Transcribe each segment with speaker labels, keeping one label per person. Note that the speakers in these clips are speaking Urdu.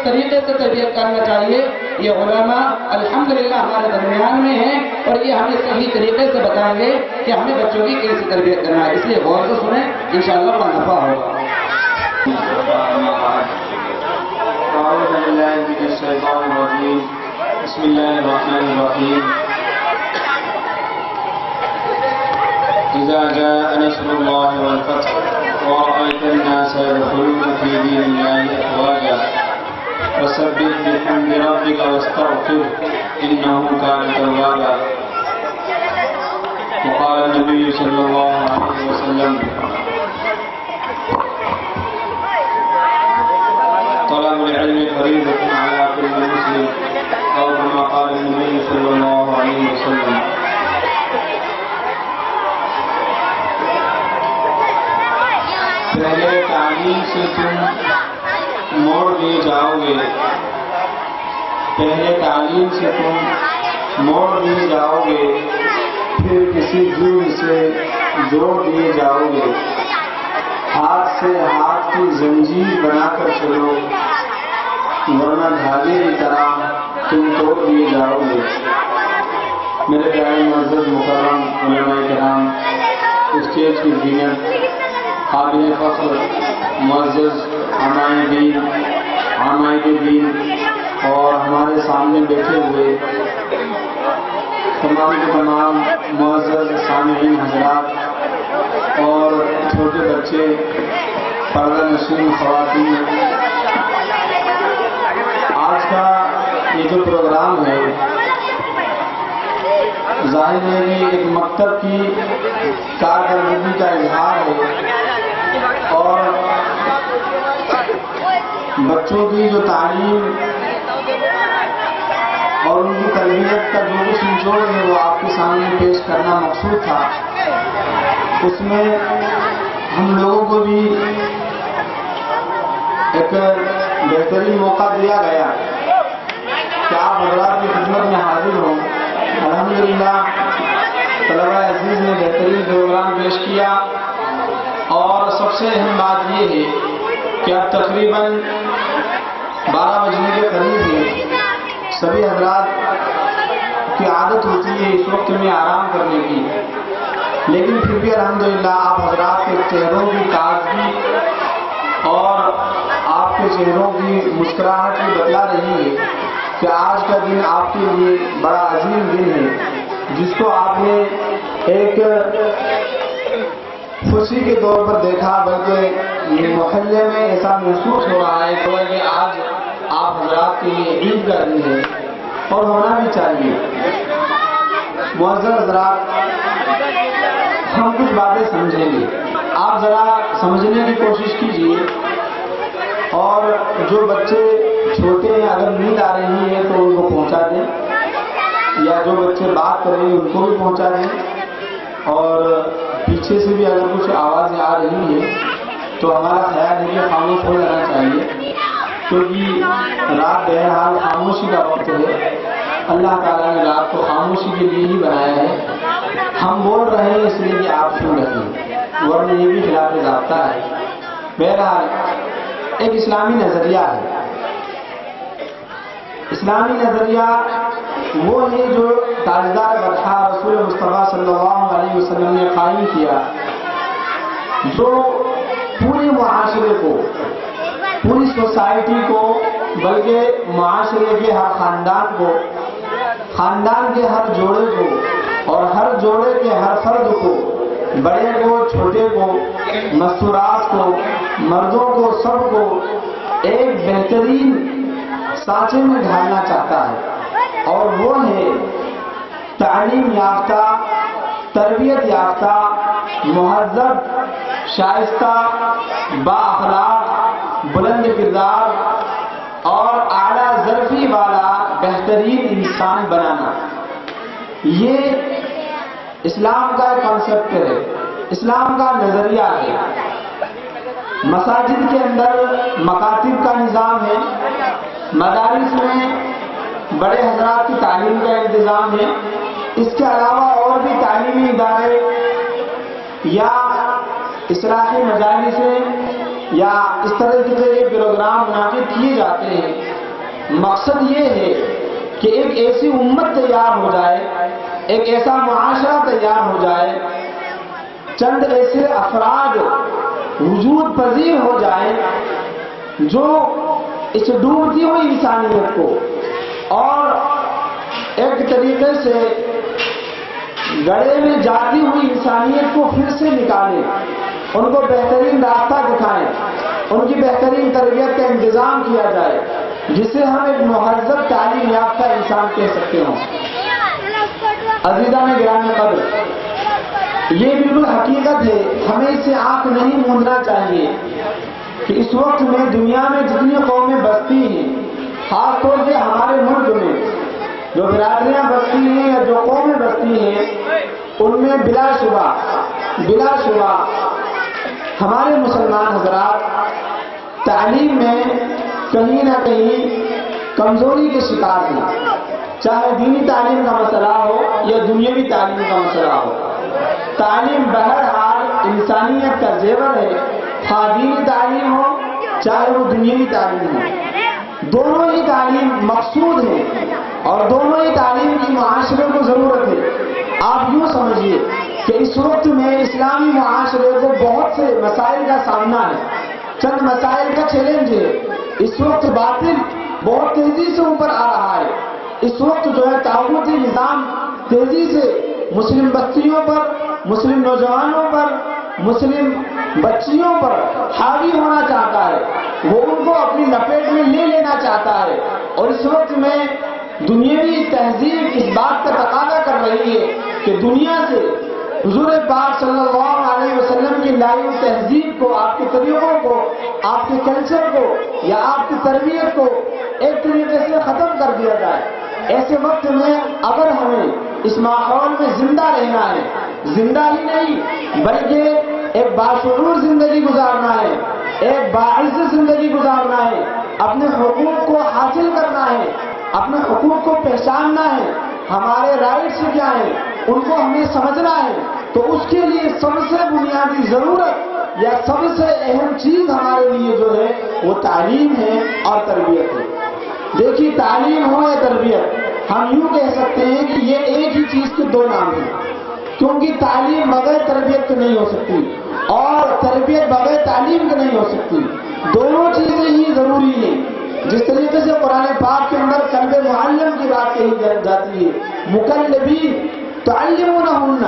Speaker 1: طریقے سے تربیت کرنا چاہیے. یہ علماء الحمدللہ ہمارے درمیان میں ہیں اور یہ ہمیں صحیح طریقے سے بتائیں گے کہ ہمیں بچوں کی کیسی تربیت کرنا ہے. اس لیے غور سے سنیں، انشاءاللہ بڑا نفع ہوگا.
Speaker 2: أعوذ بالله من الشيطان الرجيم. بسم الله الرحمن الرحيم. إذا جاء نصر الله والفتح ورأيت الناس يدخلون في دين الله أفواجا فسبح بحمد ربك واستغفره إنه كان توابا. وقال النبي صلى الله عليه وسلم طلب العلم فريضة على كل مسلم أو كما قال النبي صلى الله عليه وسلم. پہلے تعلیم سے تم موڑ دیے جاؤ گے، پہلے تعلیم سے تم موڑ دیے جاؤ گے، پھر کسی جرم سے جوڑ دیے جاؤ گے. ہاتھ سے ہاتھ کی زنجیر بنا کر چلو ورنہ دھاگے کی طرح تم توڑ دیے جاؤ گے. میرے پیارے معزز مکرم علماء کرام، اسٹیج کی زینت، قابل فخر معزز عمائد دین اور ہمارے سامنے بیٹھے ہوئے تمام کے تمام معزز سامعین حضرات اور چھوٹے بچے، پردہ نشین خواتین، آج کا یہ جو پروگرام ہے ظاہر ہے کہ ایک مکتب کی کارکردگی کا اظہار ہے اور بچوں کی جو تعلیم اور ان کی تربیت کا جو کچھ نچوڑ ہے وہ آپ کے سامنے پیش کرنا مقصود تھا. اس میں ہم لوگوں کو بھی ایک بہترین موقع دیا گیا کہ آپ حضرات کی خدمت میں حاضر ہوں. الحمدللہ طلبہ عزیز نے بہترین پروگرام پیش کیا اور سب سے اہم بات یہ ہے کہ اب تقریباً 12 بجنے کے قریب ہے. سبھی حضرات کی عادت ہوتی ہے اس وقت میں آرام کرنے کی، لیکن پھر بھی الحمدللہ آپ حضرات کے چہروں کی تازگی اور آپ کے چہروں کی مسکراہٹ بھی بتلا رہی ہے کہ آج کا دن آپ کے لیے بڑا عظیم دن ہے، جس کو آپ نے ایک خوشی کے طور پر دیکھا، بلکہ محلے میں ایسا محسوس ہو رہا ہے کہ آج آپ حضرات کے لیے عید کا دن ہے اور ہونا بھی چاہیے. معزز حضرات، ہم کچھ باتیں سمجھیں گے، آپ ذرا سمجھنے کی کوشش کیجیے اور جو بچے چھوٹے ہیں اگر نیند آ رہی ہے تو ان کو پہنچا دیں، یا جو بچے بات کر رہے ہیں ان کو بھی پہنچا دیں، اور پیچھے سے بھی اگر کچھ آوازیں آ رہی ہیں تو ہمارا خیال ہے کہ خاموش ہو جانا چاہیے، کیونکہ رات بہرحال خاموشی کا وقت ہے. اللہ تعالیٰ نے رات کو خاموشی کے لیے ہی بنایا ہے. ہم بول رہے ہیں اس لیے کہ آپ سن رہے ہیں، ورنہ یہ بھی خلاف ضابطہ ہے. بہرحال ایک اسلامی نظریہ ہے. اسلامی نظریہ وہ ہے جو تاجدار برکھا رسول مصطفیٰ صلی اللہ علیہ وسلم نے قائم کیا، جو پورے معاشرے کو، پوری سوسائٹی کو، بلکہ معاشرے کے ہر خاندان کو، خاندان کے ہر جوڑے کو اور ہر جوڑے کے ہر فرد کو، بڑے کو چھوٹے کو، مستورات کو، مردوں کو، سب کو ایک بہترین سانچے میں ڈھالنا چاہتا ہے، اور وہ ہے تعلیم یافتہ، تربیت یافتہ، مہذب، شائستہ، با اخلاق، بلند کردار اور اعلیٰ ظرفی والا بہترین انسان بنانا. یہ اسلام کا کانسیپٹ ہے، اسلام کا نظریہ ہے. مساجد کے اندر مکاتب کا نظام ہے، مدارس میں بڑے حضرات کی تعلیم کا انتظام ہے. اس کے علاوہ اور بھی تعلیمی ادارے یا اصلاحی مجالس یا اس طرح کے یہ پروگرام منعقد کیے جاتے ہیں، مقصد یہ ہے کہ ایک ایسی امت تیار ہو جائے، ایک ایسا معاشرہ تیار ہو جائے، چند ایسے افراد وجود پذیر ہو جائیں جو اس ڈوبتی ہوئی انسانیت کو اور ایک طریقے سے گڑھے میں جاتی ہوئی انسانیت کو پھر سے نکالیں، ان کو بہترین راستہ دکھائیں، ان کی بہترین تربیت کا انتظام کیا جائے، جسے ہم ایک مہذب تعلیم یافتہ انسان کہہ سکتے ہوں۔ عزیزان گرامی قدر، یہ بالکل حقیقت ہے، ہمیں اس سے آنکھ نہیں موندنا چاہیے کہ اس وقت میں دنیا میں جتنی قومیں بستی ہیں، خاص طور سے ہمارے ملک میں جو برادریاں بستی ہیں یا جو قومیں بستی ہیں، ان میں بلا شبہ ہمارے مسلمان حضرات تعلیم میں کہیں نہ کہیں کمزوری کے شکار ہیں، چاہے دینی تعلیم کا مسئلہ ہو یا دنیاوی تعلیم کا مسئلہ ہو۔ تعلیم بہرحال انسانیت کا زیور ہے، خواہ دینی تعلیم ہو چاہے وہ دنیاوی تعلیم ہو، دونوں ہی تعلیم مقصود ہے اور دونوں ہی تعلیم کی معاشرے کو ضرورت ہے۔ آپ یوں سمجھیے کہ اس وقت میں اسلامی معاشرے کو بہت سے مسائل کا سامنا ہے، چند مسائل کا چیلنج ہے۔ اس وقت باطل بہت تیزی سے اوپر آ رہا ہے، اس وقت جو ہے طاغوتی نظام تیزی سے مسلم بستیوں پر، مسلم نوجوانوں پر، مسلم بچیوں پر حاوی ہونا چاہتا ہے، وہ ان کو اپنی لپیٹ میں لے لینا چاہتا ہے، اور اس وقت میں دنیاوی تہذیب اس بات کا تقاضا کر رہی ہے کہ دنیا سے حضور پاک صلی اللہ علیہ وسلم کی لائی ہوئی تہذیب کو، آپ کے طریقوں کو، آپ کے کلچر کو یا آپ کی تربیت کو ایک طریقے سے ختم کر دیا جائے۔ ایسے وقت میں اگر ہمیں اس ماحول میں زندہ رہنا ہے، زندہ ہی نہیں بلکہ ایک باشعور زندگی گزارنا ہے، ایک باعزت زندگی گزارنا ہے، اپنے حقوق کو حاصل کرنا ہے، اپنے حقوق کو پہچاننا ہے، ہمارے رائٹس کیا ہیں ان کو ہمیں سمجھنا ہے، تو اس کے لیے سب سے بنیادی ضرورت یا سب سے اہم چیز ہمارے لیے جو ہے وہ تعلیم ہے اور تربیت ہے۔ دیکھیے تعلیم ہو یا تربیت، ہم یوں کہہ سکتے ہیں کہ یہ ایک ہی چیز کے دو نام ہیں، کیونکہ تعلیم بغیر تربیت کے نہیں ہو سکتی اور تربیت بغیر تعلیم کے نہیں ہو سکتی، دونوں چیزیں ہی ضروری ہیں۔ جس طریقے سے قرآن پاک کے اندر کلب معلم کی بات کہی جاتی ہے، مکلبین تعلمونہن،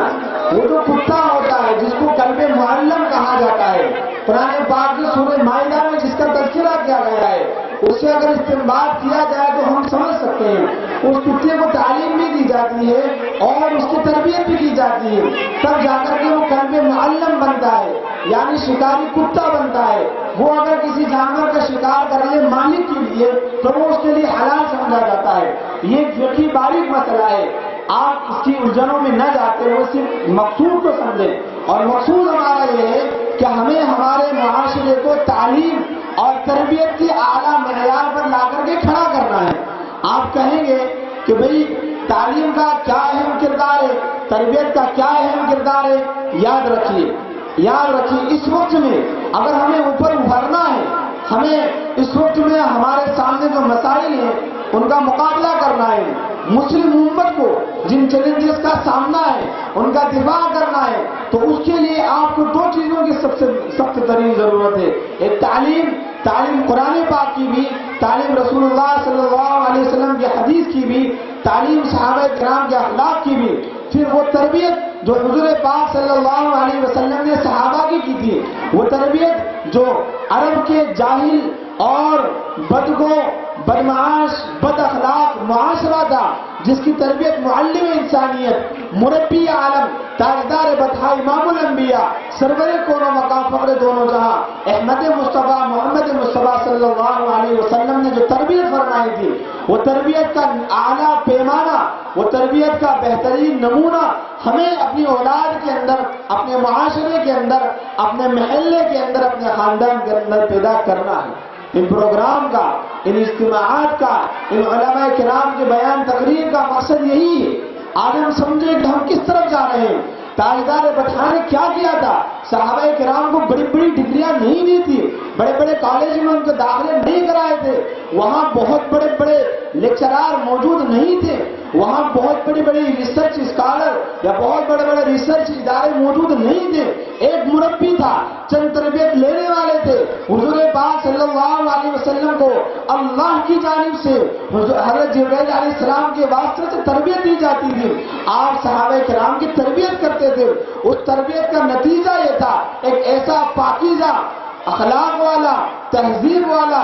Speaker 2: وہ جو کتا ہوتا ہے جس کو کلب معلم کہا جاتا ہے، قرآن پاک کی سورہ مائدہ میں جس کا تذکرہ کیا گیا ہے، اس سے اگر استنباط کیا جائے تو ہم سمجھ سکتے ہیں اس کتے کو تعلیم بھی دی جاتی ہے اور اس کی تربیت بھی کی جاتی ہے، تب جا کر کے وہ کلب معلم بنتا ہے، یعنی شکاری کتا بنتا ہے۔ وہ اگر کسی جانور کا شکار کر لے مالک کے لیے تو وہ اس کے لیے حلال سمجھا جاتا ہے۔ یہ فقہی باریک مسئلہ ہے، آپ اس کی الجھنوں میں نہ جاتے ہوئے صرف مقصود کو سمجھیں، اور مقصود ہمارا یہ ہے کہ ہمیں ہمارے معاشرے کو تعلیم اور تربیت کے اعلیٰ معیار پر لا کر کے کھڑا کرنا ہے۔ آپ کہیں گے کہ بھئی تعلیم کا کیا اہم کردار ہے، تربیت کا کیا اہم کردار ہے، یاد رکھیے اس وقت میں اگر ہمیں اوپر ابھرنا ہے، ہمیں اس وقت میں ہمارے سامنے جو مسائل ہیں ان کا مقابلہ کرنا ہے، مسلم امت کو جن چیلنجز کا سامنا ہے ان کا دفاع کرنا ہے، تو اس کے لیے آپ کو دو چیزوں کی سخت ترین ضرورت ہے، ایک تعلیم قرآن پاک کی بھی، تعلیم رسول اللہ صلی اللہ علیہ وسلم کی حدیث کی بھی، تعلیم صحابہ کرام کے اخلاق کی بھی، پھر وہ تربیت جو حضور پاک صلی اللہ علیہ وسلم نے صحابہ کی تھی، وہ تربیت جو عرب کے جاہل اور بدگو، بدمعاش، بد اخلاق معاشرہ تھا، جس کی تربیت معلم انسانیت، مربی عالم، تاجدار بطحہ، امام الانبیاء، سرور کون و مقام، فخر دونوں جہاں، احمد مصطفیٰ محمد مصطفیٰ صلی اللہ علیہ وسلم نے جو تربیت فرمائی تھی، وہ تربیت کا اعلیٰ پیمانہ، وہ تربیت کا بہترین نمونہ ہمیں اپنی اولاد کے اندر، اپنے معاشرے کے اندر، اپنے محلے کے اندر، اپنے خاندان کے اندر پیدا کرنا ہے۔ ان پروگرام کا، ان اجتماعات کا، ان علماء کرام کے بیان تقریر کا مقصد یہی ہے، آج ہم سمجھیں کہ ہم کس طرف جا رہے ہیں۔ تاجدار بٹھا نے کیا کیا تھا؟ صحابہ کرام کو بڑی بڑی ڈگریاں نہیں دی تھی، بڑے بڑے کالج میں ان کو داخلے نہیں کرائے تھے، وہاں بہت بڑے بڑے لیکچرار موجود نہیں تھے، وہاں بہت بڑی بڑی ریسرچ اسکالر یا بہت بڑے بڑے ریسرچ ادارے موجود نہیں تھے۔ ایک مربی تھا، چند تربیت لینے والے تھے۔ حضور پاک صلی اللہ علیہ وسلم کو اللہ کی جانب سے حضرت جبرائیل علیہ السلام کے واسطے سے تربیت دی جاتی تھی۔ آپ صحابہ کرام کی تربیت کرتے تھے، اس تربیت کا نتیجہ یہ تھا ایک ایسا پاکیزہ اخلاق والا، تہذیب والا،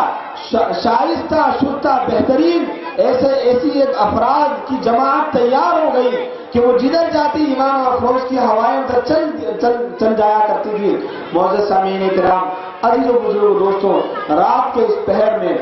Speaker 2: شائستہ شستہ بہترین ایسی ایک افراد کی جماعت تیار ہو گئی کہ وہ جدھر جاتی ایمان اور فروغ کی ہوائیں پر چل جایا کرتی تھی۔ معزز سامعین کرام، عزیز و بزرگ دوستوں، رات کے اس پہر میں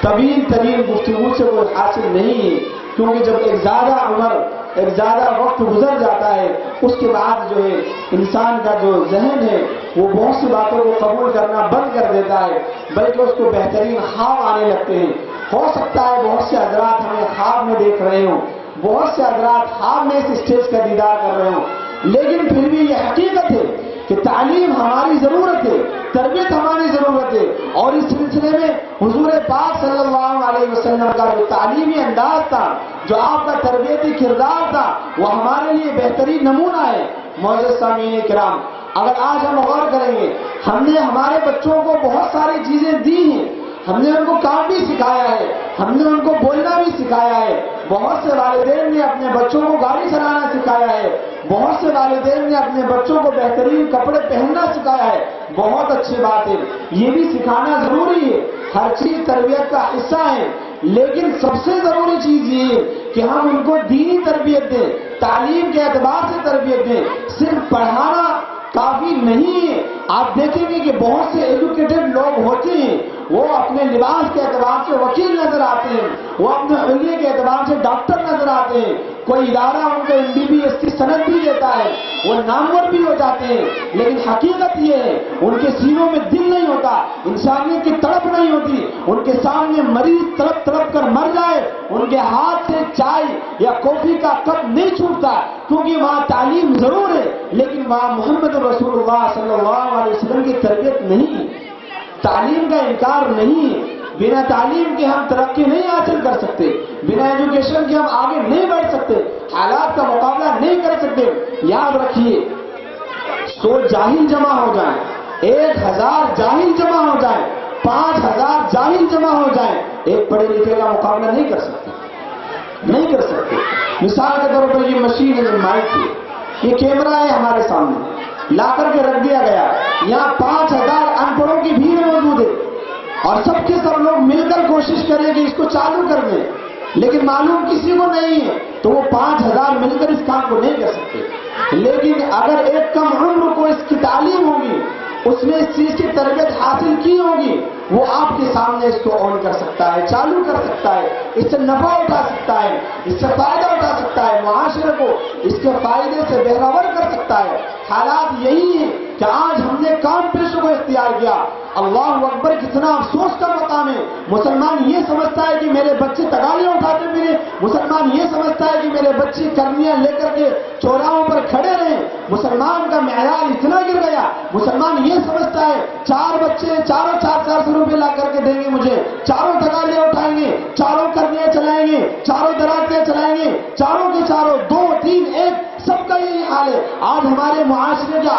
Speaker 2: طویل ترین گفتگو سے کوئی حاصل نہیں ہے، کیونکہ جب ایک زیادہ وقت گزر جاتا ہے اس کے بعد جو ہے انسان کا جو ذہن ہے وہ بہت سی باتوں کو قبول کرنا بند کر دیتا ہے، بلکہ اس کو بہترین خواب آنے لگتے ہیں۔ ہو سکتا ہے بہت سے حضرات ہمیں خواب میں دیکھ رہے ہوں، بہت سے حضرات خواب میں اس اسٹیج کا دیدار کر رہے ہوں، لیکن پھر بھی یہ حقیقت ہے کہ تعلیم ہماری ضرورت ہے، تربیت ہماری ضرورت ہے، اور اس سلسلے میں حضور پاک صلی اللہ علیہ وسلم کا جو تعلیمی انداز تھا، جو آپ کا تربیتی کردار تھا، وہ ہمارے لیے بہترین نمونہ ہے۔ معزز سامعین کرام، اگر آج ہم غور کریں گے، ہم نے ہمارے بچوں کو بہت ساری چیزیں دی ہیں، ہم نے ان کو کام بھی سکھایا ہے، ہم نے ان کو بولنا بھی سکھایا ہے، بہت سے والدین نے اپنے بچوں کو گاڑی چلانا سکھایا ہے، بہت سے والدین نے اپنے بچوں کو بہترین کپڑے پہننا سکھایا ہے، بہت اچھی بات ہے، یہ بھی سکھانا ضروری ہے، ہر چیز تربیت کا حصہ ہے، لیکن سب سے ضروری چیز یہ ہے کہ ہم ان کو دینی تربیت دیں، تعلیم کے اعتبار سے تربیت دیں۔ صرف پڑھانا کافی نہیں ہے۔ آپ دیکھیں گے کہ بہت سے ایجوکیٹڈ لوگ ہوتے ہیں، وہ اپنے لباس کے اعتبار سے وکیل نظر آتے ہیں، وہ اپنے حلیے کے اعتبار سے ڈاکٹر نظر آتے ہیں، کوئی ادارہ ان کو MBBS کی سند بھی دیتا ہے، وہ نامور بھی ہو جاتے ہیں، لیکن حقیقت یہ ہے ان کے سینوں میں دل نہیں ہوتا، انسانیت کی تڑپ نہیں ہوتی، ان کے سامنے مریض تڑپ تڑپ کر مر جائے ان کے ہاتھ سے چائے یا کافی کا کپ نہیں چھوٹتا، کیونکہ وہاں تعلیم ضرور ہے لیکن وہاں محمد رسول اللہ صلی اللہ علیہ وسلم کی تربیت نہیں ہے۔ تعلیم کا انکار نہیں ہے، بنا تعلیم کے ہم ترقی نہیں حاصل کر سکتے، بنا ایجوکیشن کے ہم آگے نہیں بڑھ سکتے، حالات کا مقابلہ نہیں کر سکتے۔ یاد رکھیے، 100 جاہل جمع ہو جائیں، 1000 جاہل جمع ہو جائیں، 5000 جاہل جمع ہو جائیں، ایک پڑھے لکھے کا مقابلہ نہیں کر سکتے، نہیں کر سکتے۔ مثال کے طور پر یہ مشین ہے، مائک ہے، یہ کیمرہ ہے ہمارے سامنے لا کر کے رکھ دیا گیا، یہاں 5000 ان پڑھوں کی بھیڑ موجود ہے اور سب کے سب لوگ مل کر کوشش کریں کہ اس کو چالو کر دیں، لیکن معلوم کسی کو نہیں ہے تو وہ 5000 مل کر اس کام کو نہیں کر سکتے۔ لیکن اگر ایک کم عمر کو اس کی تعلیم ہوگی، اس نے اس چیز کی تربیت حاصل کی ہوگی، وہ آپ کے سامنے اس کو آن کر سکتا ہے، چالو کر سکتا ہے، اس سے نفع اٹھا سکتا ہے، اس سے فائدہ اٹھا سکتا ہے، معاشرے کو اس کے فائدے سے بہرور کر سکتا ہے۔ حالات یہی ہیں کہ آج ہم نے کام پیشوں کو اختیار کیا، اللہ اکبر، کتنا افسوس کا مقام ہے۔ مسلمان یہ سمجھتا ہے کہ میرے بچے تگالیاں اٹھاتے پھریں، مسلمان یہ سمجھتا ہے کہ میرے بچے کرنیاں لے کر کے چوراہوں پر کھڑے رہیں، مسلمان کا معیار اتنا گر گیا، مسلمان یہ سمجھتا ہے 4 بچے چاروں 400 روپے لا کر کے دیں گے مجھے، چاروں تگالیاں اٹھائیں گے، چاروں کرنیاں چلائیں گے، چاروں دراکیاں چلائیں گے، چاروں کے چاروں 2 3 1 سب کا یہی حال ہے۔ آج ہمارے معاشرے کا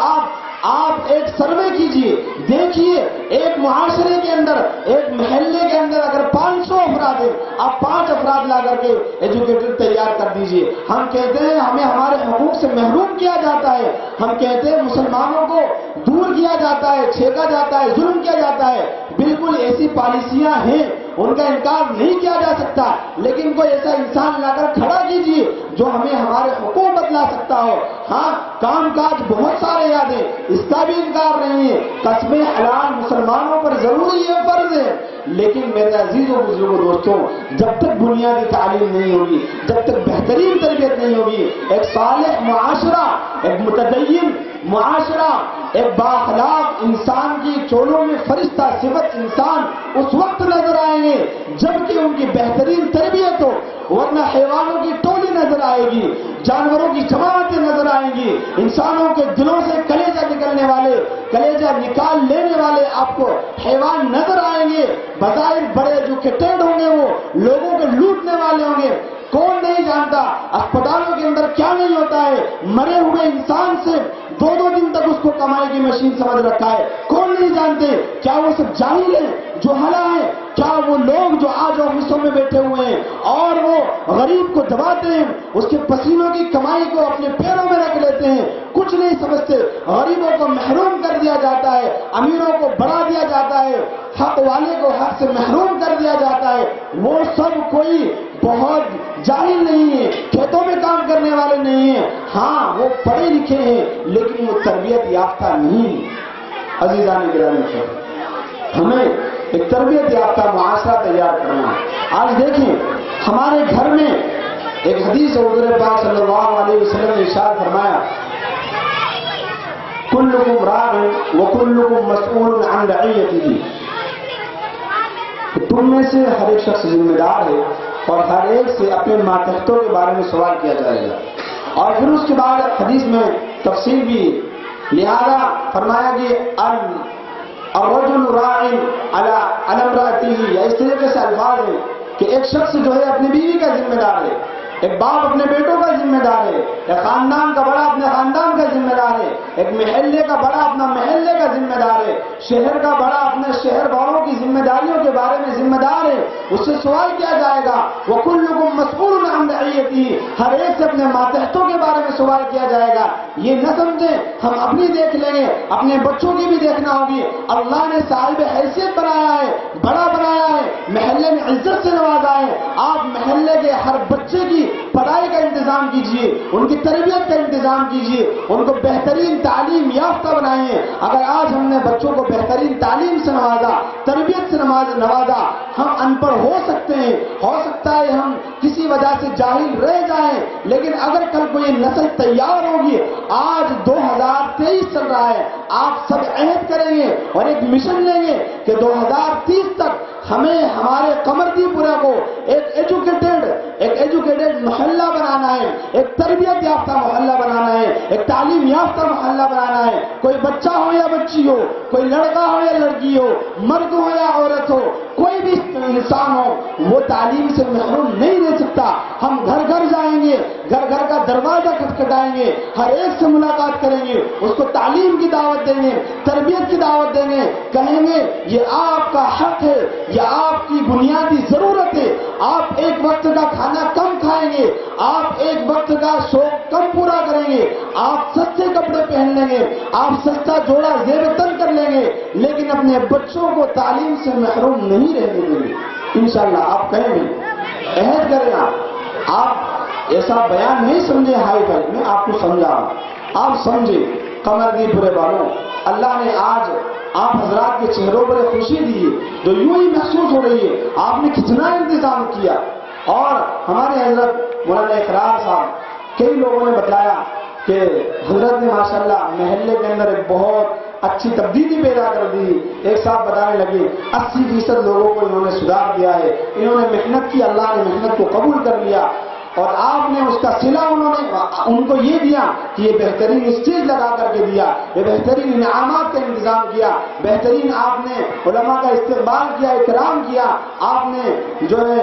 Speaker 2: آپ ایک سروے کیجئے، دیکھیے ایک معاشرے کے اندر، ایک محلے کے اندر اگر 500 افراد ہیں، آپ 5 افراد لا کر کے ایجوکیٹڈ تیار کر دیجئے۔ ہم کہتے ہیں ہمیں ہمارے حقوق سے محروم کیا جاتا ہے، ہم کہتے ہیں مسلمانوں کو دور کیا جاتا ہے، چھیکا جاتا ہے، ظلم کیا جاتا ہے، بالکل ایسی پالیسیاں ہیں، ان کا انکار نہیں کیا جا سکتا، لیکن کوئی ایسا انسان لا کر کھڑا کیجئے جو ہمیں ہمارے حقوق بتلا سکتا ہو۔ ہاں، کام کاج بہت سارے یاد ہیں، اس کا بھی انکار نہیں ہے، قسم حلال مسلمانوں پر ضروری ہے، فرض ہے، لیکن میرے عزیز و بزرگوں دوستوں، جب تک بنیادی تعلیم نہیں ہوگی، جب تک بہترین تربیت نہیں ہوگی، ایک صالح معاشرہ، ایک متدین معاشرہ، ایک بااخلاق انسان کی چولوں میں فرشتہ صفت انسان اس وقت نظر آئیں گے جبکہ ان کی بہترین تربیت ہو، ورنہ حیوانوں کی ٹولی نظر آئے گی، جانوروں کی جماعتیں نظر آئیں گی، انسانوں کے دلوں سے کلیجہ نکلنے والے، کلیجہ نکال لینے والے آپ کو حیوان نظر آئیں گے، بظاہر بڑے ایجوکیٹڈ ہوں گے، وہ لوگوں کو لوٹنے والے ہوں گے۔ کون نہیں جانتا اسپتالوں کے اندر کیا نہیں ہوتا ہے، مرے ہوئے انسان سے 2 دن تک اس کو کمائی کی مشین سمجھ رکھا ہے، کون نہیں جانتے؟ کیا وہ سب جاہل ہیں، جوہلا ہیں؟ کیا وہ لوگ جو آج آفسوں میں بیٹھے ہوئے ہیں اور وہ غریب کو دباتے ہیں، اس کے پسینوں کی کمائی کو اپنے پیروں میں رکھ لیتے ہیں، کچھ نہیں سمجھتے؟ غریبوں کو محروم کر دیا جاتا ہے، امیروں کو بڑھا دیا جاتا ہے، حق والے کو حق سے محروم کر دیا جاتا ہے۔ وہ سب کوئی بہت جاہل نہیں ہے، کھیتوں میں کام کرنے والے نہیں ہیں، ہاں وہ پڑھے لکھے ہیں لیکن وہ تربیت یافتہ نہیں۔ عزیزان گرامی، ہمیں ایک تربیت یافتہ معاشرہ تیار کرنا ہے۔ آج دیکھیں ہمارے گھر میں ایک حدیث حضور پاک صلی اللہ علیہ وسلم نے ارشاد فرمایا، کلکم راع وکلکم مسئول عن رعیتہ، تم میں سے ہر ایک شخص ذمہ دار ہے اور ہر ایک سے اپنے ماتحتوں کے بارے میں سوال کیا جائے گا۔ اور پھر اس کے بعد حدیث میں تفصیل بھی، لہذا فرمایا کہ الرجل راع علی امرأتہ، یا اس طریقے سے الفاظ ہیں کہ ایک شخص جو ہے اپنی بیوی کا ذمہ دار ہے، ایک باپ اپنے بیٹوں کا ذمہ دار ہے، ایک خاندان کا بڑا اپنے خاندان کا ذمہ دار ہے، ایک محلے کا بڑا اپنا محلے کا ذمہ دار ہے، شہر کا بڑا اپنے شہر والوں کی ذمہ داریوں کے بارے میں ذمہ دار ہے، اس سے سوال کیا جائے گا۔ وَكُلُّكُمْ مَسْئُولٌ عَنْ رَعِيَّتِهِ، ہر ایک سے اپنے ماتحتوں کے بارے میں سوال کیا جائے گا۔ یہ نہ سمجھیں ہم اپنی دیکھ لیں گے، اپنے بچوں کی بھی دیکھنا ہوگی۔ اللہ نے صاحب حیثیت بنایا ہے، بڑا بنایا ہے، محلے میں عزت سے نوازا ہے۔ آپ محلے کے ہر بچے کی پڑھائی کا انتظام کیجئے، ان کی تربیت کا انتظام کیجئے، ان کو بہترین تعلیم یافتہ بنائیے۔ اگر آج ہم نے بچوں کو بہترین تعلیم سے نوازا، تربیت سے نوازا، ہم ان پڑھ ہو سکتے ہیں، ہو سکتا ہے ہم کسی وجہ سے جاہل رہ جائیں، لیکن اگر کل کو یہ نسل تیار ہوگی، آج 2023 چل رہا ہے، آپ سب عہد کریں گے اور ایک مشن لیں گے کہ 2030 تک ہمیں ہمارے قمردی پورہ کو ایک ایجوکیٹڈ محلہ بنانا ہے، ایک تربیت یافتہ محلہ بنانا ہے، ایک تعلیم یافتہ محلہ بنانا ہے۔ کوئی بچہ ہو یا بچی ہو، کوئی لڑکا ہو یا لڑکی ہو، مرد ہو یا عورت ہو، کوئی بھی انسان ہو، وہ تعلیم سے محروم نہیں رہ سکتا۔ ہم گھر گھر جائیں گے، گھر گھر کا دروازہ کھٹکھٹائیں گے، ہر ایک سے ملاقات کریں گے، اس کو تعلیم کی دعوت دیں گے، تربیت کی دعوت دیں گے، کہیں گے یہ آپ کا حق ہے، یہ آپ کی بنیادی ضرورت ہے۔ آپ ایک وقت کا کھانا کم کھائیں گے، آپ ایک وقت کا شوق کم پورا کریں گے، آپ سستے کپڑے پہن لیں گے، آپ سستا جوڑا زیب تن کر لیں گے، لیکن اپنے بچوں کو تعلیم سے محروم نہیں رہنے دیں گے انشاءاللہ۔ آپ کہیں گے، عہد کریں، آپ ایسا بیان نہیں سمجھے ہائی فائی میں، آپ کو سمجھا، آپ سمجھے قمردی پورے والوں، اللہ نے آج آپ حضرات کے چہروں پر خوشی دی ہے جو یوں ہی محسوس ہو رہی ہے، آپ نے کتنا انتظام کیا۔ اور ہمارے حضرت مولانا اقرار صاحب، کئی لوگوں نے بتایا کہ حضرت نے ماشاءاللہ محلے کے اندر ایک بہت اچھی تبدیلی پیدا کر دی۔ ایک صاحب بتانے لگے 80% لوگوں کو انہوں نے سدھار دیا ہے، انہوں نے محنت کی، اللہ نے محنت کو قبول کر لیا، اور آپ نے اس کا صلہ ان کو یہ دیا کہ یہ بہترین اسٹیج لگا کر کے دیا، یہ بہترین انعامات کا انتظام کیا، بہترین آپ نے علماء کا استقبال کیا، اکرام کیا، آپ نے جو ہے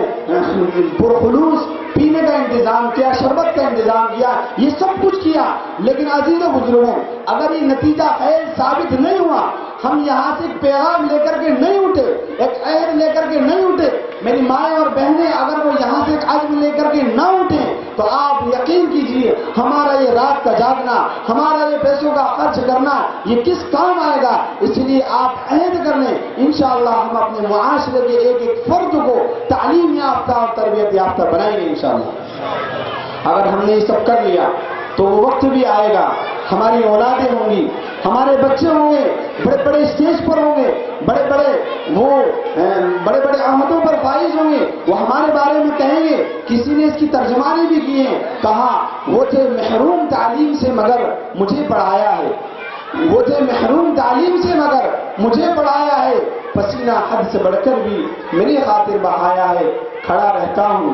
Speaker 2: پرخلوص پینے کا انتظام کیا، شربت کا انتظام کیا، یہ سب کچھ کیا۔ لیکن عزیز و بزرگوں، اگر یہ نتیجہ خیر ثابت نہیں ہوا، ہم یہاں سے ایک پیغام لے کر کے نہیں اٹھے، ایک عہد لے کر کے نہیں اٹھے، میری مائیں اور بہنیں اگر وہ یہاں سے ایک عزم لے کر کے نہ اٹھیں، تو آپ یقین کیجئے ہمارا یہ رات کا جاگنا، ہمارا یہ پیسوں کا خرچ کرنا، یہ کس کام آئے گا۔ اس لیے آپ عہد کر لیں، انشاءاللہ ہم اپنے معاشرے کے ایک ایک فرد کو تعلیم یافتہ اور تربیت یافتہ بنائیں گے انشاءاللہ۔ اگر ہم نے یہ سب کر لیا تو وہ وقت بھی آئے گا، ہماری اولادیں ہوں گی، ہمارے بچے ہوں گے، بڑے بڑے اسٹیج پر ہوں گے، بڑے بڑے عہدوں پر فائز ہوں گے، وہ ہمارے بارے میں کہیں گے۔ کسی نے اس کی ترجمانی بھی کی ہے، کہا وہ تھے محروم تعلیم سے مگر مجھے پڑھایا ہے، وہ تھے محروم تعلیم سے مگر مجھے پڑھایا ہے، پسینہ حد سے بڑھ کر بھی میری خاطر بہایا ہے، کھڑا رہتا ہوں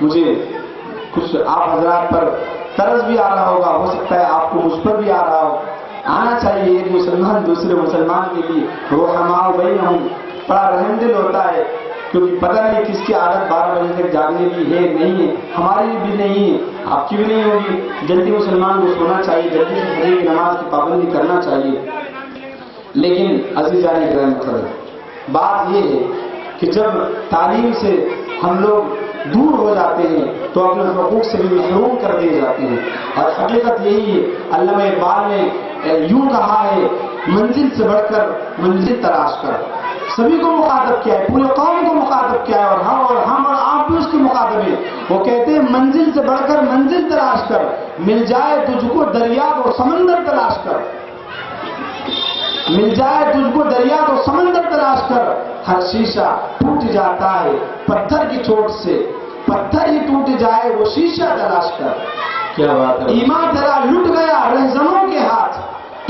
Speaker 2: مجھے کچھ آپ حضرات پر طرز بھی آ رہا ہوگا، ہو سکتا ہے آپ کو مجھ پر بھی آ رہا ہو. آنا چاہیے ایک مسلمان دوسرے مسلمان کے لیے رحماء بینہم، بڑا رحم دل ہوتا ہے، کیونکہ پتہ نہیں کس کی عادت 12 بجے تک جاگنے کی ہے نہیں ہے، ہماری بھی نہیں ہے، آپ کی بھی نہیں ہوگی. جلدی مسلمان کو سونا چاہیے، جلدی سے فجر کی نماز کی پابندی کرنا چاہیے. لیکن عزیزان کرام، بات یہ ہے کہ جب تعلیم سے ہم لوگ دور ہو جاتے ہیں تو اپنے حقوق سے بھی محروم کر دیے جاتے ہیں. اور حقیقت یہی ہے، علامہ اقبال نے یوں کہا ہے، منزل سے بڑھ کر منزل تلاش کر. سبھی کو مخاطب کیا ہے، پورے قوم کو مخاطب کیا ہے، اور ہم اور آپ بھی اس کے مخاطب ہیں. وہ کہتے ہیں منزل سے بڑھ کر منزل تلاش کر، مل جائے تجھ کو دریا و سمندر تلاش کر. مل جائے تجھ کو دریا و سمندر تلاش کر. ہر شیشہ ٹوٹ جاتا ہے پتھر کی چوٹ سے، پتھر ہی ٹوٹ جائے وہ شیشہ تلاش کر. کیا بات ہے. ایمان تیرا لٹ گیا رہزنوں کے ہاتھ،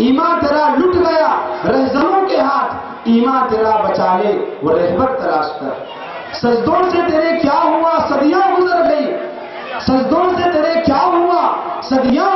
Speaker 2: ایمان تیرا لٹ گیا رہزنوں کے ہاتھ، ایمان تیرا بچا لے وہ رہبر تلاش کر. سجدوں سے تیرے کیا ہوا صدیاں گزر گئی، سجدوں سے تیرے کیا ہوا صدیاں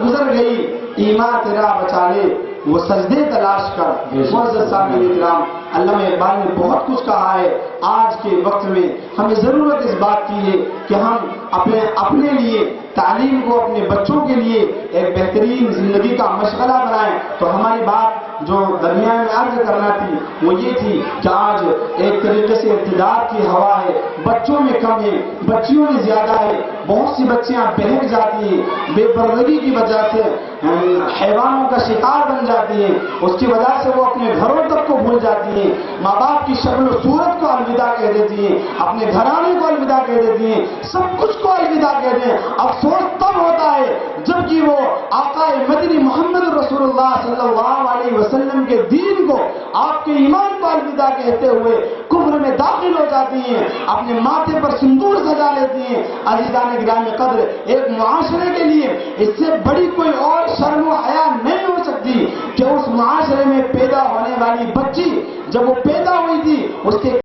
Speaker 2: گزر گئی، ایمان تیرا بچا لے وہ سجدے تلاش کر. معزز سامعین کرام، علامہ اقبال نے بہت کچھ کہا ہے. آج کے وقت میں ہمیں ضرورت اس بات کی ہے کہ ہم اپنے لیے تعلیم کو، اپنے بچوں کے لیے ایک بہترین زندگی کا مشغلہ بنائیں. تو ہماری بات جو درمیان میں عرض کرنا تھی وہ یہ تھی کہ آج ایک طریقے سے ارتداد کی ہوا ہے، بچوں میں کم ہے، بچیوں میں زیادہ ہے. بہت سی بچیاں بہک جاتی ہیں، بے پردگی کی وجہ سے حیوانوں کا شکار بن جاتی ہیں. اس کی وجہ سے وہ اپنے گھروں تک کو بھول جاتی ہیں، ماں باپ کی شکل و صورت کو الوداع کہہ دیتی ہیں، اپنے گھرانے کو الوداع کہہ دیتی ہیں، سب کچھ کو الوداع کہہ دیں. افسوس تب ہوتا ہے جبکہ وہ آقا مدنی محمد رسول اللہ صلی اللہ علیہ وسلم کے دین کو، آپ کے ایمان کو الوداع کہتے ہوئے کفر میں داخل ہو جاتی ہیں، اپنے ماتھے پر سندور سجا لیتی ہیں. عزیزان گرامی قدر، ایک معاشرے کے لیے اس سے بڑی کوئی اور شرم و حیا نہیں ہو سکتی کہ اس معاشرے میں پیدا ہونے والی بچی جب وہ پیدا ہوئی تھی اس کے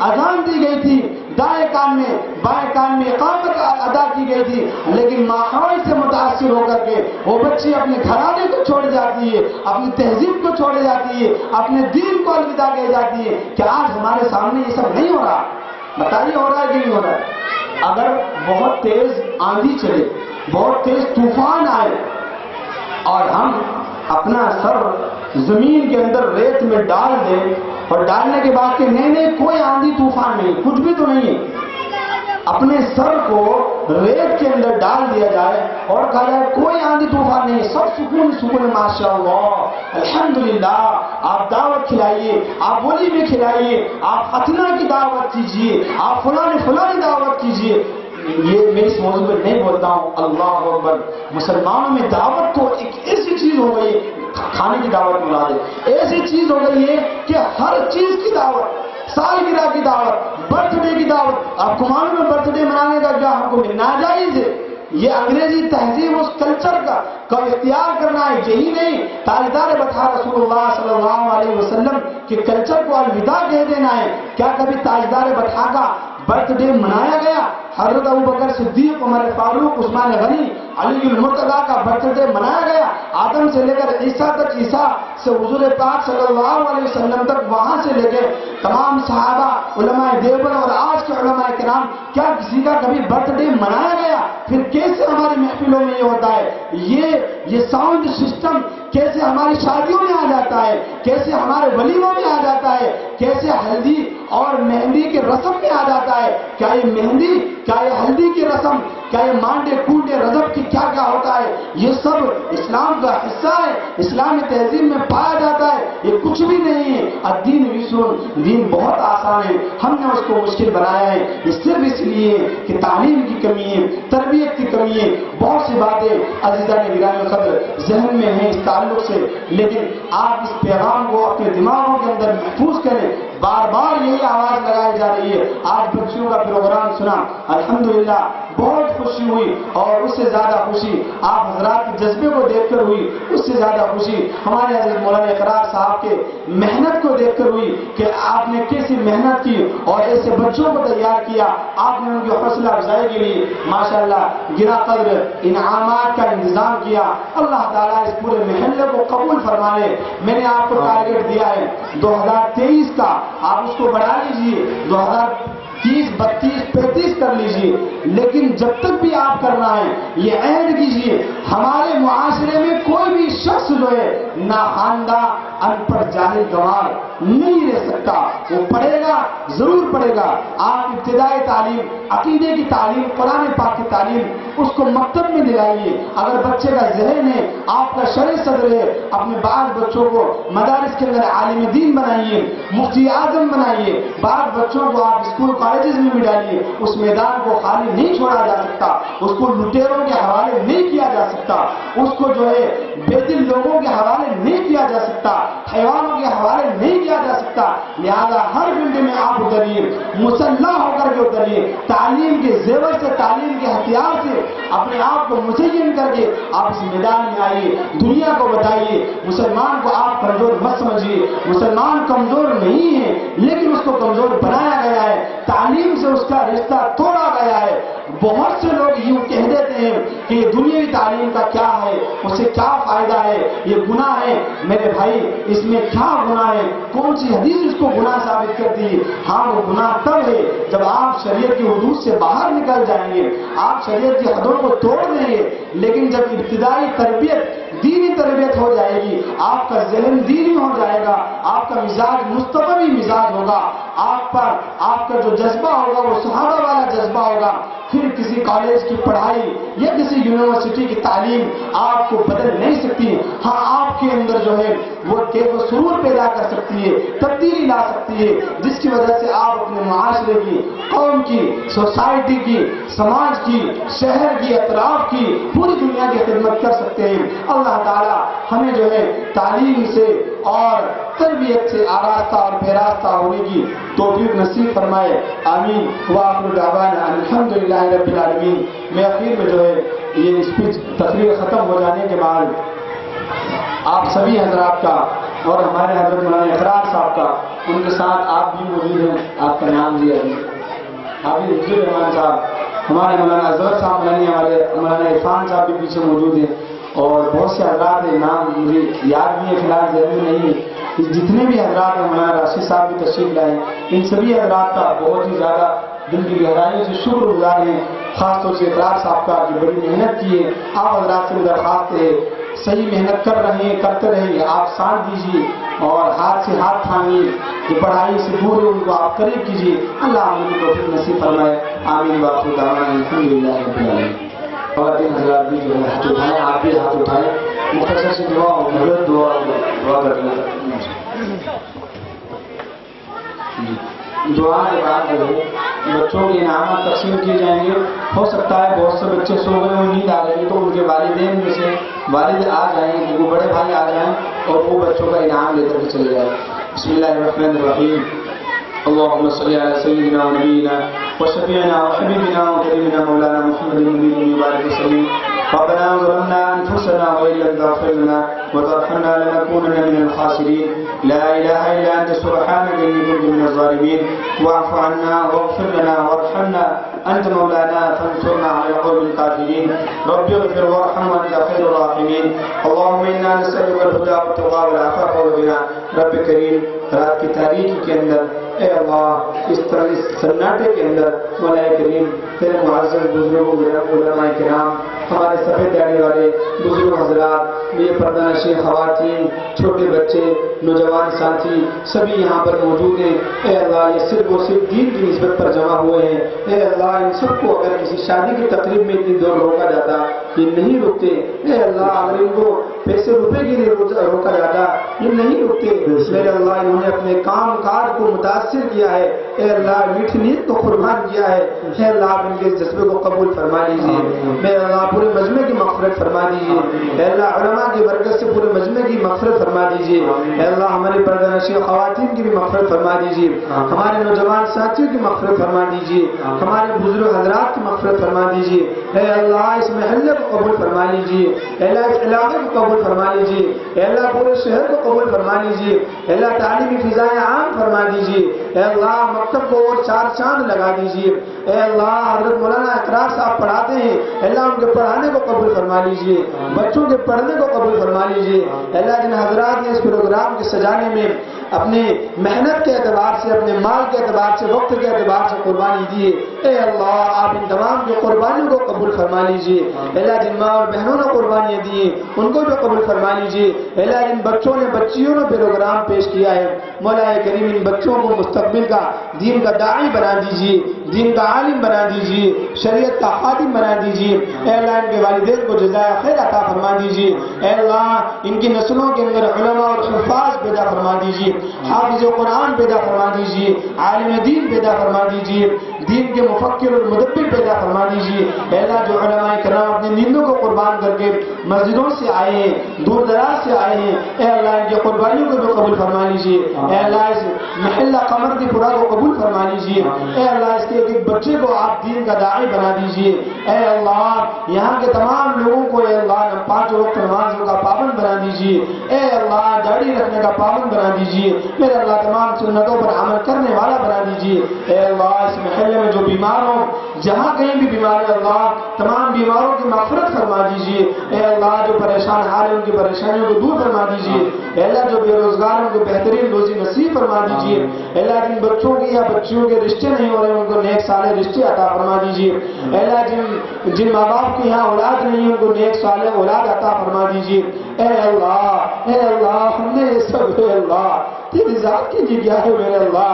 Speaker 2: اذان دی گئی تھی، دائیں کان میں بائیں کان میں اقامت ادا کی گئی تھی، لیکن ماحول سے متاثر ہو کر کے وہ بچی اپنے گھرانے کو چھوڑ جاتی ہے، اپنی تہذیب کو چھوڑ جاتی ہے، اپنے دین کو الوداع کہہ جاتی ہے. کہ آج ہمارے سامنے یہ سب نہیں ہو رہا؟ بتائیے ہو رہا ہے کہ نہیں ہو رہا ہے؟ اگر بہت تیز آندھی چلے، بہت تیز طوفان آئے اور ہم اپنا سر زمین کے اندر ریت میں ڈال دیں اور ڈالنے کے بعد کہ نہیں کوئی آندھی طوفان نہیں، کچھ بھی تو نہیں ہے، اپنے سر کو ریت کے اندر ڈال دیا جائے اور کہا جائے کوئی آندھی طوفان نہیں، سب سکون ماشاء اللہ الحمدللہ. آپ دعوت کھلائیے، آپ ولی میں کھلائیے، آپ ختنہ کی دعوت کیجیے، آپ فلاں دعوت کیجیے. یہ میں اس موضوع پر نہیں بولتا ہوں. اللہ اکبر. مسلمانوں میں دعوت تو ایک ایسی چیز ہو گئی، کھانے کی دعوت مراد ہے، ایسی چیز ہو گئی ہے کہ ہر چیز کی دعوت، سالگرہ کی دعوت، برتھ ڈے کی دعوت. آپ کو معلوم ہے برتھ ڈے منانے کا کیا حکم ہے؟ ناجائز ہے. یہ انگریزی تہذیب اس کلچر کا اختیار کرنا ہے. یہی نہیں، تاجدار بطحہ رسول اللہ صلی اللہ علیہ وسلم کے کلچر کو الوداع کہہ دینا ہے. کیا کبھی تاجدار بطحہ کا برتھ ڈے منایا گیا؟ حضرت ابوبکر صدیق، عمر فاروق، عثمان غنی، علی المرتضیٰ کا برتھ ڈے منایا گیا. آدم سے لے کر عیسیٰ تک، عیسیٰ سے حضور پاک صلی اللہ علیہ وسلم تک، وہاں سے لے کے تمام صحابہ، علماء دیوبند اور آج کے علماء کرام، کیا کسی کا کبھی برتھ ڈے منایا گیا؟ پھر کیسے ہماری محفلوں میں یہ ہوتا ہے؟ یہ ساؤنڈ سسٹم کیسے ہماری شادیوں میں آ جاتا ہے، کیسے ہمارے ولیموں میں آ جاتا ہے، کیسے ہلدی اور مہندی کے رسم میں آ جاتا ہے؟ کیا یہ مہندی، کیا یہ ہلدی کی رسم، کیا یہ مانڈے کونڈے رجب کی کیا کیا ہوتا ہے؟ یہ سب اسلام کا حصہ ہے، اسلامی تہذیب میں پایا جاتا ہے. یہ کچھ بھی نہیں ہے. الدین یسر، دین بہت آسان ہے، ہم نے اس کو مشکل بنایا ہے. یہ صرف اس لیے کہ تعلیم کی کمی ہے، تربیت کی کمی ہے. بہت سی باتیں عزیزان گرامی قدر ذہن میں ہیں اس تعلق سے، لیکن آپ اس پیغام کو اپنے دماغوں کے اندر محفوظ کریں. بار بار یہی آواز لگائی جا رہی ہے. آج بچیوں کا پروگرام سنا الحمدللہ بہت خوشی ہوئی، اور اس سے زیادہ خوشی آپ حضرات کے جذبے کو دیکھ کر ہوئی، اس سے زیادہ خوشی ہمارے حضرت مولانا اقرار صاحب کے محنت کو دیکھ کر ہوئی کہ آپ نے کیسی محنت کی اور ایسے بچوں کو تیار کیا، آپ نے ان کی حوصلہ افزائی کے لیے ماشاءاللہ گرا قدر انعامات کا انتظام کیا۔ اللہ تعالیٰ اس پورے محلے کو قبول فرما لے۔ میں نے آپ کو ٹارگٹ دیا ہے 2023 کا، آپ اس کو بڑھا لیجیے، 2030 32 35 کر لیجیے، لیکن جب تک بھی آپ کرنا ہے یہ عہد کیجیے ہمارے معاشرے میں کوئی بھی شخص جو ہے ناخواندہ ان پڑھ جاہل گنوار نہیں رہ سکتا، وہ پڑھے گا ضرور پڑھے گا۔ آپ ابتدائی تعلیم، عقیدے کی تعلیم، قرآن پاک کی تعلیم اس کو مکتب میں دلائیے۔ اگر بچے کا ذہن ہے، آپ کا شرعی صدر ہے، اپنے بعض بچوں کو مدارس کے اندر عالم دین بنائیے، مفتی اعظم بنائیے، بعض بچوں کو آپ اسکول کالجز میں بھی ڈالیے۔ اس میدان کو خالی نہیں چھوڑا جا سکتا، اس کو لٹیروں کے حوالے نہیں کیا جا سکتا، اس کو جو ہے بے دل لوگوں کے حوالے نہیں کیا جا سکتا، حیوانوں کے حوالے نہیں کیا جا سکتا۔ لہذا ہر فیلڈ میں آپ اتریے، مسلح ہو کر کے اتریے، تعلیم کے زیور سے، تعلیم کے ہتھیار سے اپنے آپ کو مزین کر کے آپ اس میدان میں آئیے، دنیا کو بتائیے۔ مسلمان کو آپ کمزور مت سمجھیے، مسلمان کمزور نہیں ہے لیکن اس کو کمزور بنایا گیا ہے، تعلیم سے اس کا رشتہ توڑا گیا ہے۔ بہت سے لوگ یوں کہہ دیتے ہیں کہ یہ دنیاوی تعلیم کا کیا ہے، اس سے کیا فائدہ ہے، یہ گناہ ہے۔ میرے بھائی اس میں کیا گناہ ہے؟ کون سی حدیث اس کو گناہ ثابت کرتی ہے؟ ہاں وہ گناہ تب ہے جب آپ شریعت کی حدود سے باہر نکل جائیں گے، آپ شریعت کی حدوں کو توڑ دیں گے، لیکن جب ابتدائی تربیت دینی تربیت ہو جائے گی، آپ کا ذہن دینی ہو جائے گا، آپ کا مزاج مصطفی مزاج ہوگا، آپ کا جو جذبہ ہوگا وہ صحابہ والا جذبہ ہوگا، پھر کسی کالج کی پڑھائی یا کسی یونیورسٹی کی تعلیم آپ کو بدل نہیں سکتی۔ ہاں آپ کے اندر جو ہے وہ کیف و سرور پیدا کر سکتی ہے، تبدیلی لا سکتی ہے، جس کی وجہ سے آپ اپنے معاشرے کی، قوم کی، سوسائٹی کی، سماج کی، شہر کی، اطراف کی، پوری دنیا کی خدمت کر سکتے ہیں۔ اللہ تعالی ہمیں جو ہے تعلیم سے اور تربیت سے آراستہ اور پیراستہ ہونے کی توفیق نصیب فرمائے، آمین۔ وآخر دعوانا الحمدللہ رب العالمین۔ میں اخیر میں جو ہے یہ اسپیچ تقریر ختم ہو جانے کے بعد آپ سبھی حضرات کا اور ہمارے حضرت مولانا اقرار صاحب کا، ان کے ساتھ آپ بھی موجود ہیں، آپ کا نام لیا ہے، حافظ حفظ الرحمان صاحب، ہمارے مولانا اظہر صاحب لانی، ہمارے مولانا عرفان صاحب بھی پیچھے موجود ہیں، اور بہت سے حضرات ہیں، نام مجھے یاد بھی ہے فی الحال ذہن میں نہیں ہے۔ جتنے بھی حضرات ہیں، مولانا راشد صاحب بھی تشریف لائے، ان سبھی حضرات کا بہت ہی زیادہ دل کی گہرائیوں سے شکر گزار ہیں، خاص طور سے اقرار صاحب کا جو بڑی محنت کی ہے۔ آپ حضرات سے درخواست ہے صحیح محنت کر رہے ہیں، کرتے رہیں، آپ ساتھ دیجیے اور ہاتھ سے ہاتھ تھامئے، جو پڑھائی سے دور ہے ان کو آپ قریب کیجیے۔ اللہ ہم کو توفیق نصیب فرمائے، آمین۔ وآخر دعوانا الحمدللہ رب العالمین۔ خواتین حضرات بھی جو ہے ہاتھ اٹھائیں، آپ بھی ہاتھ اٹھائیں، مختصر سی دعا ہو، مدد دعا کرنا۔ دعا کے بعد جو ہے بچوں کے انعامات تقسیم کیے جائیں گے۔ ہو سکتا ہے بہت سے بچے سو گئے ہوں، نیند آ گئی، تو ان کے والدین میں سے والد آ جائیں، وہ بڑے بھائی آ جائیں اور وہ بچوں کا انعام لے کر کے چلے جائیں۔ بسم اللہ الرحمن الرحیم۔ اللهم صل على سيدنا ونبينا وشفيعنا وحبيبنا وكريمنا مولانا محمد النبي وبارك وسلم۔ ربنا ظلمنا انفسنا وان لم تغفر لنا وترحمنا لنكونن من الخاسرين۔ لا اله الا انت سبحانك اني كنت من الظالمين۔ واعف عنا واغفر لنا وارحمنا، انت مولانا فانصرنا على القوم الكافرين۔ رب اغفر وارحم وانت خير الراحمين۔ اللهم انا نسالك الهدى والتقى والعفاف والغنى۔ رب کریم رات کی تاریکی کے اندر اے اللہ اس طرح اس سناٹے کے اندر مولا کریم تیرے معزز بزرگوں علماء کرام، ہمارے سفید داڑھی والے بزرگ حضرات، یہ پردہ نشین خواتین، چھوٹے بچے، نوجوان ساتھی سبھی یہاں پر موجود ہیں۔ اے اللہ یہ صرف اور صرف دین کی نسبت پر جمع ہوئے ہیں۔ اے اللہ ان سب کو اگر کسی شادی کی تقریب میں اتنی دور روکا جاتا، یہ نہیں رکتے۔ اے اللہ اگر ان کو پیسے روپے کے لیے روکا جاتا، یہ نہیں رکتے۔ میرے اللہ انہوں نے اپنے کام کاج کو متاثر کیا ہے، اے اللہ میٹھی نیت کو قربان کیا ہے۔ اے اللہ آپ ان کے جذبے کو قبول فرما لیجیے۔ میرے اللہ پورے مجمع کی مغفرت فرما دیجیے، اے اللہ علماء کی برکت سے پورے مجمع کی مغفرت فرما دیجیے، اے اللہ ہمارے پردہ نشین خواتین کی بھی مغفرت فرما دیجیے، ہمارے نوجوان ساتھیوں کی مغفرت فرما دیجیے، ہمارے بزرگ حضرات کی مغفرت فرما دیجیے، اے اللہ اس محلے کو قبول فرما لیجیے، اے اللہ اس علاقے کو قبول فرما لیجیے، اے اللہ پورے شہر کو قبول فرما لیجیے، اے اللہ تعلیمی فضائیں عام فرما دیجیے، اے اللہ مکتب کو اور چار چاند لگا دیجیے، اے اللہ حضرت مولانا اقرار صاحب پڑھاتے ہیں، اے اللہ ان کے پڑھانے کو قبول فرما لیجیے، بچوں کے پڑھنے کو قبول فرما لیجیے، اے اللہ جن حضرات نے اس پروگرام کے سجانے میں اپنے محنت کے اعتبار سے، اپنے مال کے اعتبار سے، وقت کے اعتبار سے قربانی دیے، اے اللہ آپ ان تمام کی قربانیوں کو قبول فرما لیجیے، اے اللہ جن ماں اور بہنوں نے قربانیاں دی ہیں ان کو بھی قبول فرما لیجیے، اے اللہ جن بچوں نے بچیوں نے پروگرام پیش کیا ہے مولا کریم ان بچوں کو مستقبل کا دین کا داعی بنا دیجیے، دین کا عالم بنا دیجیے، شریعت کا خادم بنا دیجیے، اے اللہ ان کے والدین کو جزائے خیر عطا فرما دیجیے، اے اللہ ان کی نسلوں کے اندر علماء اور حفاظ پیدا فرما دیجیے، حافظ قرآن پیدا فرما دیجیے، عالم دین پیدا فرما دیجیے، دین کے مفکر اور مدبر پیدا فرما دیجیے، اے اللہ جو علماء کرام اپنی نیندوں کو قربان کر کے مسجدوں سے آئے ہیں، دور دراز سے آئے ہیں، اے اللہ ان کی قربانیوں کو بھی قبول فرما لیجیے، اے اللہ اس محلہ قمر کی پورا کو قبول فرما لیجیے، اے اللہ اس کے ایک بچے کو آپ دین کا داعی بنا دیجیے، اے اللہ یہاں کے تمام لوگوں کو اے اللہ 5 وقت نمازوں کا پابند بنا دیجیے، اے اللہ داڑھی رکھنے کا پابند بنا دیجیے، میرے اللہ تمام سنتوں پر عمل کرنے والا بنا دیجیے، اے اللہ اس محلے میں جو بیمار ہوں جہاں کہیں بھی بیمار ہے اللہ تمام بیماروں کی مغفرت فرما دیجیے، اے اللہ جو پریشان حال ہیں ان کی پریشانیوں کو دور فرما دیجیے، اے اللہ جو بے روزگار ہیں ان کو بہترین روزی نصیب فرما دیجیے، اے اللہ جن بچوں کی یا بچیوں کے رشتے نہیں ہو رہے ان کو نیک صالح رشتے عطا فرما دیجیے، اے اللہ جن ماں باپ کی یہاں اولاد نہیں ان کو نیک صالح اولاد عطا فرما دیجیے، اے اللہ ہم نے یہ سب اے اللہ تیری ذات کی جی کیا ہے میرے اللہ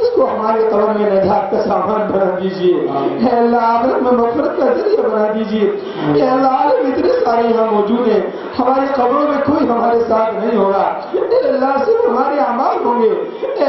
Speaker 2: اس کو ہمارے قبر میں نجات کا سامان بنا دیجیے، اے اللہ آخرت میں مغفرت کا ذریعہ بنا دیجیے، اے اللہ عالم اتنے سارے یہاں موجود ہیں ہماری قبروں میں کوئی ہمارے ساتھ نہیں ہوگا، اے اللہ صرف ہمارے اعمال ہوں گے، اے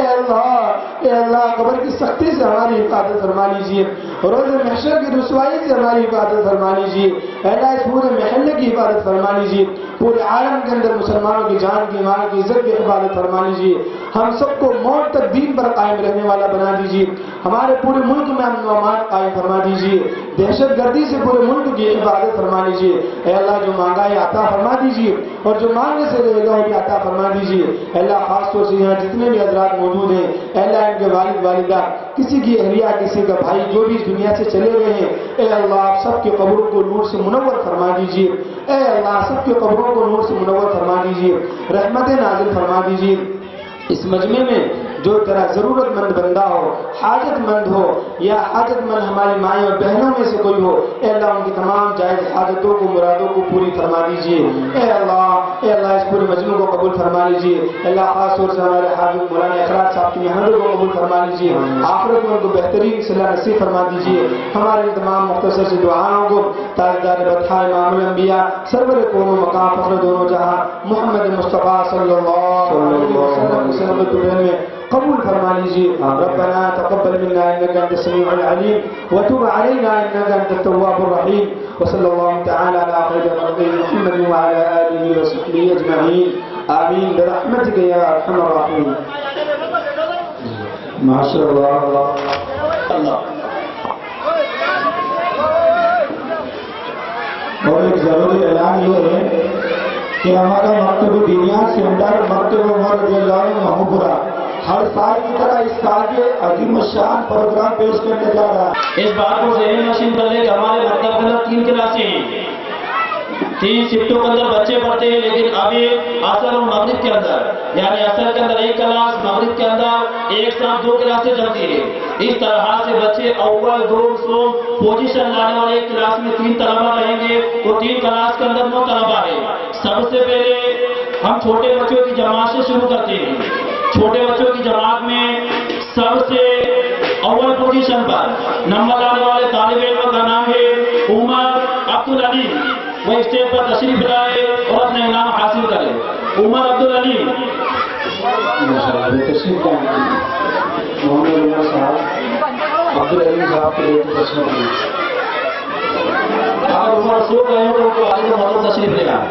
Speaker 2: اللہ قبر کی سختی سے ہماری حفاظت فرما لیجیے، روز محشر کی رسوائی سے ہماری حفاظت فرما لیجیے، اے اللہ اس پورے محلے کی حفاظت فرما لیجیے، پورے عالم کے اندر مسلمانوں کی جان کی مال کی عزت کی حفاظت فرما لیجیے، ہم سب کو موت تک دین پر قائم رہنے والا بنا دیجیے، ہمارے پورے ملک میں امن و امان قائم فرما دیجیے، دہشت گردی سے پورے ملک کی حفاظت فرما لیجیے، اے اللہ جو مانگا ہے عطا فرما دیجیے اور جو مانگنے سے رہے گا وہ بھی عطا فرما دیجیے، اے اللہ خاص طور سے یہاں جتنے بھی حضرات موجود ہیں اے اللہ ان کے والد والدہ کسی کی اہلیہ کسی کا بھائی جو بھی اس دنیا سے چلے گئے ہیں اے اللہ آپ سب کے قبروں کو نور سے منور فرما دیجیے، اے اللہ سب کے قبروں کو نور سے منور فرما دیجیے، رحمت نازل فرما دیجیے، اس مجمع میں جو تیرا ضرورت مند بندہ ہو حاجت مند ہو یا حاجت مند ہماری مائیں اور بہنوں میں سے کوئی ہو اے اللہ ان کی تمام جائز حاجتوں کو مرادوں کو پوری فرما دیجیے، اے اللہ اس پورے مجمع کو قبول فرما لیجیے، اے اللہ خاص طور سے ہمارے حاضر مولانا اقرار صاحب کی محنت کو قبول فرما لیجیے، آخرت میں ان کو بہترین صلاح نصیب فرما دیجیے، ہمارے تمام مختصر سی دعاؤں کو تاجدار بطحہ امام الانبیاء سرور کون و مقام فخر دونوں جہاں محمد مصطفیٰ صلی اللہ علیہ وسلم میں قبول فرما لیجیے، ربنا تقبل منا انك انت السميع العليم وتب علينا انك انت التواب الرحيم وصلى الله تعالى على خير خلقه محمد وعلى اله وصحبه اجمعين امين برحمتك يا ارحم الراحمين۔ ما شاء الله اور ایک ضروری اعلان یہ ہے کہ ہمارا مکتب دینیات سے اندر مکتب عمر رضی اللہ عنہ محبورہ ہر سال کی طرح اس سال کے عظیم الشان پروگرام پیش کرنے جا رہا ہے۔
Speaker 3: اس بات کو ذہن نشین کر لیں کہ ہمارے مکتب کے اندر 3 کلاسیں ہیں، 3 شفٹوں کے اندر بچے پڑھتے ہیں، لیکن ابھی عصر اور مغرب کے اندر یعنی عصر کے اندر 1 کلاس، مغرب کے اندر ایک ساتھ 2 کلاسیں چلتی ہیں، اس طرح سے بچے اول 2 پوزیشن لانے والے ایک کلاس میں 3 طلبہ رہیں گے تو 3 کلاس کے اندر 9 طلبہ ہیں۔ سب سے پہلے ہم چھوٹے بچوں کی جماعت سے شروع کرتے ہیں، چھوٹے بچوں کی جماعت میں سب سے اول پوزیشن پر نمبر لانے والے طالب علم کا نام ہے عمر عبدالعلی، وہ اسٹیج پر تشریف لائے اور اپنا انعام حاصل کرے۔ عمر عبدالعلی
Speaker 2: تشریف لائے محمد عمر صاحب عبدالعلی صاحب کے لیے تشریف لائے۔
Speaker 3: اگر اوپر سو گئے ہو تو ان کو والد محترم تشریف لے آئیں.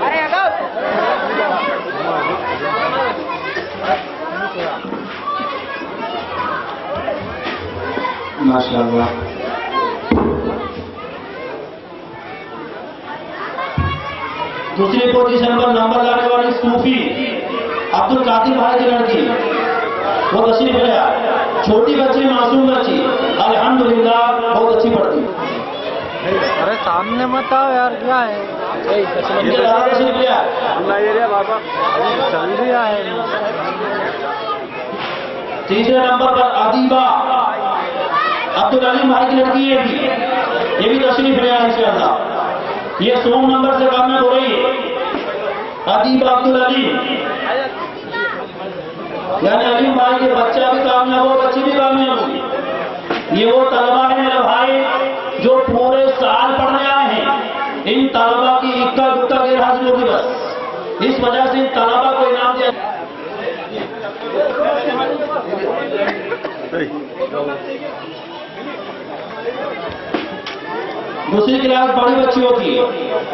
Speaker 2: ماشاء اللہ.
Speaker 3: دوسری پوزیشن پر نمبر لانے والی صوفی عبد القادر بھائی کی لڑکی وہ تشریف لے آئے. چھوٹی بچی معصوم بچی الحمدللہ بہت اچھی پڑھتی.
Speaker 4: ارے سامنے مت آؤ یار، کیا ہے
Speaker 3: ان کے دادا تشریف لے آئے.
Speaker 4: بابا جلدی آئے.
Speaker 3: تیسرے نمبر پر ادیبہ عبدالعلیم بھائی کی لڑکی ہے یہ بھی تشریف لے آئے انشاءاللہ. یہ 100 نمبر سے کامیاب ہو رہی ہے. ادیبہ عبدالعلیم یعنی علیم بھائی کے بچہ بھی کامیاب ہو، بچی بھی کامیاب ہوگی. یہ وہ طلبہ ہیں میرے بھائی جو پورے سال پڑھنے آئے ہیں. ان طلبہ کی اکا دکا غیر حاضر ہوگی بس. اس وجہ سے ان طلبہ کو انعام دیا. دوسری کلاس بڑی بچیوں کی،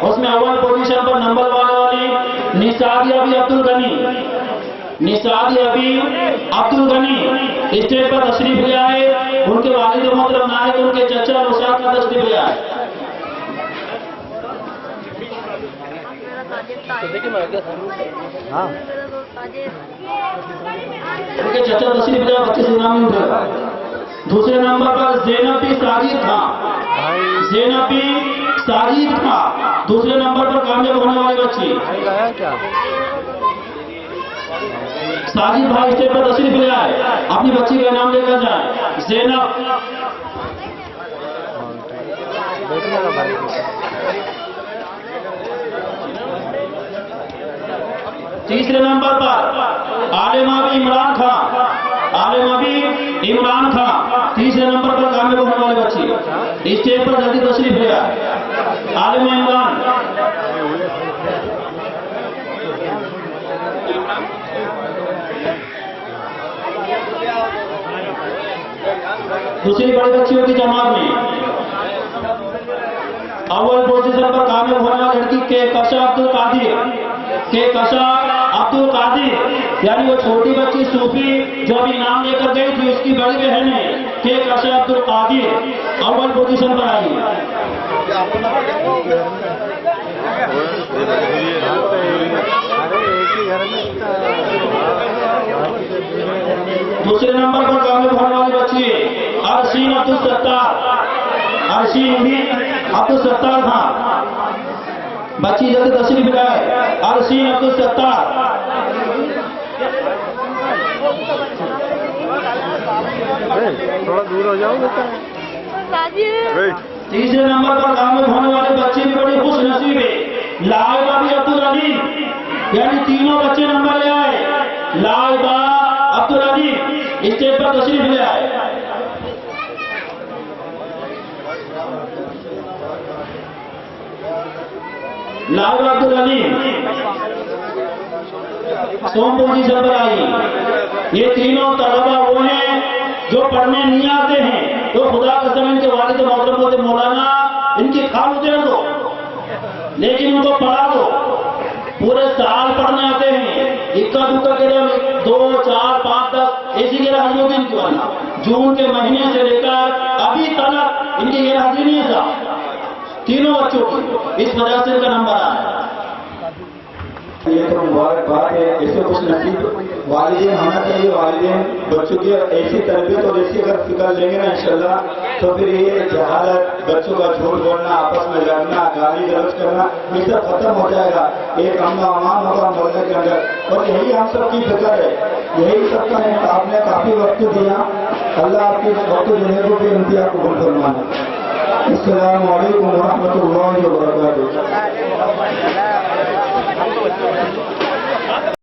Speaker 3: اس میں اول پوزیشن پر نمبر والی نثار ابی عبد الغنی. نثار ابی عبد الغنی اسٹیج پر تشریف لے آئے. ان کے والد محترم نائب ان کے چچا نوشاد کا تشریف لے آئے. ان کے چچا تشریف لے آئے، بچے سے نام نہیں اٹھا. دوسرے نمبر پر زینب بی ساجد خان. زینب بی ساجد خان دوسرے نمبر پر کامیاب ہونے والی بچی. ساجد بھائی اسٹیج پر تشریف لے آئے، اپنی بچی کا نام لے کر جائیں. زینب. تیسرے نمبر پر عالمہ بی عمران خان. عالمہ بی عمران خان تیسرے نمبر پر کامیاب ہونے والی بچی. اسٹیج پر جلدی تشریف لے آئے. عالمہ عمران. دوسری بڑی بچیوں کی جماعت میں اول پوزیشن پر کامیاب ہونے والی لڑکی کے کشا عبد القادر. کے کشا عبد القادر یعنی وہ چھوٹی بچی صوفی جو ابھی نام لے کر گئی تھی، اس کی بڑی بہن ہے کے کشا عبد القادر اول پوزیشن پر آئی. دوسرے نمبر پر کامیاب ہونے والی بچی ہے ارشین عبد الستار. ارشین بھی عبد الستار خان. بچی جلدی تشریف لائے. ارشین عبد الستار.
Speaker 4: تھوڑا دور ہو جاؤ.
Speaker 3: تیسرے نمبر پر کامیاب ہونے والے بچے بھی بڑی خوش نصیب ہے. لائبہ بھی عبدالعلیم یعنی تینوں بچے نمبر لے آئے. لائبہ عبدالعلیم اسٹیج پر تشریف لے آئے. لائبہ عبدالعلیم 100 پوزیشن پر آئی. یہ تینوں طلبہ وہ ہیں جو پڑھنے نہیں آتے ہیں تو خدا قسم ان کے والد محترم ہوتے مولانا ان کی کھال ہوتے ہیں تو لیکن ان کو پڑھا دو. پورے سال پڑھنے آتے ہیں. اکا دکا کے لیے 2 4 5 10 ایسی غیر حاضری ہوگی ان کی والا. جون کے مہینے سے لے کر ابھی تک ان کی غیر حاضری نہیں ہے صاحب تینوں بچوں کی. اس وجہ سے ان کا نمبر آیا.
Speaker 2: یہ تو مبارکباد ہے. ایسے خوش نصیب والدین ہونا چاہیے. والدین بچوں کی ایسی تربیت اور ایسی اگر فکر لیں گے نا انشاءاللہ تو پھر یہ جہالت، بچوں کا جھوٹ بولنا، آپس میں لڑنا، گالی گلوچ کرنا یہ سب ختم ہو جائے گا. ایک امن و امان ہوگا محلے کے اندر. اور یہی ہم سب کی فکر ہے. یہی سب کا ہے. آپ نے کافی وقت دیا. اللہ آپ کے وقت دینے کو بھی انتہا قبول فرمائے. السلام علیکم ورحمۃ اللہ وبرکاتہ.